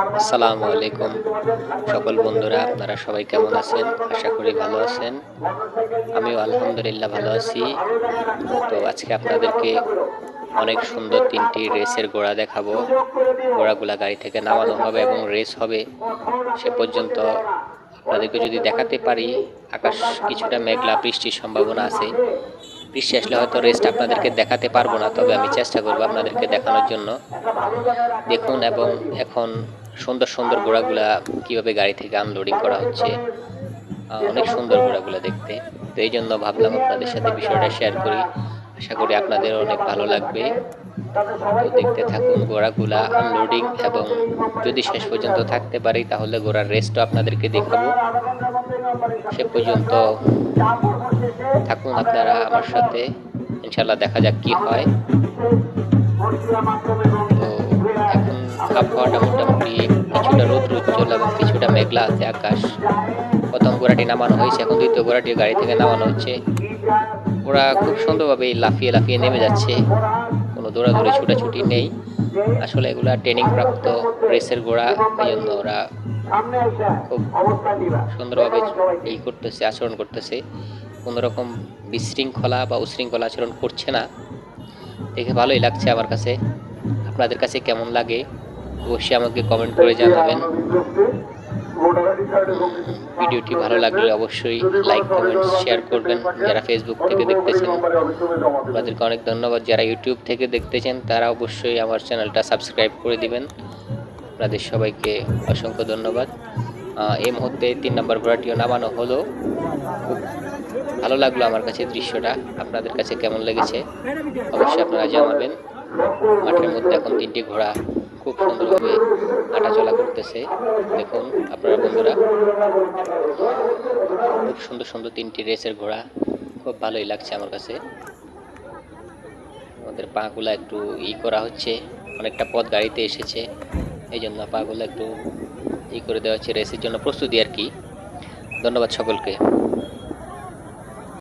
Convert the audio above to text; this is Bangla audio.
আসসালামু আলাইকুম সকল বন্ধুরা, আপনারা সবাই কেমন আছেন? আশা করি ভালো আছেন। আমিও আলহামদুলিল্লাহ ভালো আছি। তো আজকে আপনাদেরকে অনেক সুন্দর ৩টি রেসের ঘোড়া দেখাবো। ঘোড়াগুলা গাড়ি থেকে নামানো হবে এবং রেস হবে। সে পর্যন্ত আপনাদেরকে যদি দেখাতে পারি, আকাশ কিছুটা মেঘলা, বৃষ্টির সম্ভাবনা আছে। বৃষ্টি আসলে হয়তো রেসটা আপনাদেরকে দেখাতে পারবো না, তবে আমি চেষ্টা করব আপনাদেরকে দেখানোর জন্য। দেখুন, এবং এখন সুন্দর সুন্দর ঘোড়াগুলা কিভাবে গাড়ি থেকে আনলোডিং করা হচ্ছে। অনেক সুন্দর ঘোড়াগুলা দেখতে। তো এই জন্য ভাবলাম আপনাদের সাথে বিষয়টা শেয়ার করি। আশা করি আপনাদের অনেক ভালো লাগবে। তো দেখতে থাকুন ঘোড়াগুলা আনলোডিং, এবং যদি শেষ পর্যন্ত থাকতে পারি তাহলে ঘোড়ার রেসটা আপনাদেরকে দেখাবো। সে পর্যন্ত থাকুন আপনারা আমার সাথে, ইনশাল্লাহ দেখা যাক কি হয়। তো এখন আবহাওয়াটা মোটামুটি কিছুটা রৌদ্র উজ্জ্বল এবং কিছুটা মেঘলা আছে আকাশ। প্রথম ঘোড়াটি নামানো হয়েছে, এখন দ্বিতীয় ঘোড়াটি গাড়ি থেকে নামানো হচ্ছে। ওরা খুব সুন্দরভাবে লাফিয়ে লাফিয়ে নেমে যাচ্ছে, কোনো দৌড়াদৌড়ি ছুটাছুটি নেই। আসলে এগুলা ট্রেনিং প্রাপ্ত রেসের ঘোড়া, এই জন্য ওরা খুব সুন্দরভাবে এই করতেছে, আচরণ করতেছে। কোনো রকম বিশৃঙ্খলা বা উশৃঙ্খলা আচরণ করছে না, দেখে ভালোই লাগছে আমার কাছে। আপনাদের কাছে কেমন লাগে অবশ্যই আমাকে কমেন্ট করে জানাবেন। ভিডিওটি ভালো লাগলে অবশ্যই লাইক, কমেন্ট, শেয়ার করবেন। যারা ফেসবুক থেকে দেখতেছেন আপনাদেরকে অনেক ধন্যবাদ। যারা ইউটিউব থেকে দেখতেছেন তারা অবশ্যই আমার চ্যানেলটা সাবস্ক্রাইব করে দিবেন। আপনাদের সবাইকে অসংখ্য ধন্যবাদ। এই মুহূর্তে 3 নম্বর ঘোড়াটিও নামানো হলো। খুব ভালো লাগলো আমার কাছে দৃশ্যটা। আপনাদের কাছে কেমন লেগেছে অবশ্যই আপনারা জানাবেন। মাঠের মধ্যে এখন 3টি ঘোড়া খুব সুন্দরভাবে হাঁটাচলা করতেছে। দেখুন আপনারা বন্ধুরা, খুব সুন্দর সুন্দর 3টি রেসের ঘোড়া, খুব ভালোই লাগছে আমার কাছে। আমাদের পাগুলা একটু করা হচ্ছে, অনেকটা পথ গাড়িতে এসেছে, এই জন্য পাগুলো একটু করে দেওয়া হচ্ছে রেসের জন্য প্রস্তুতি আর কি। ধন্যবাদ সকলকে।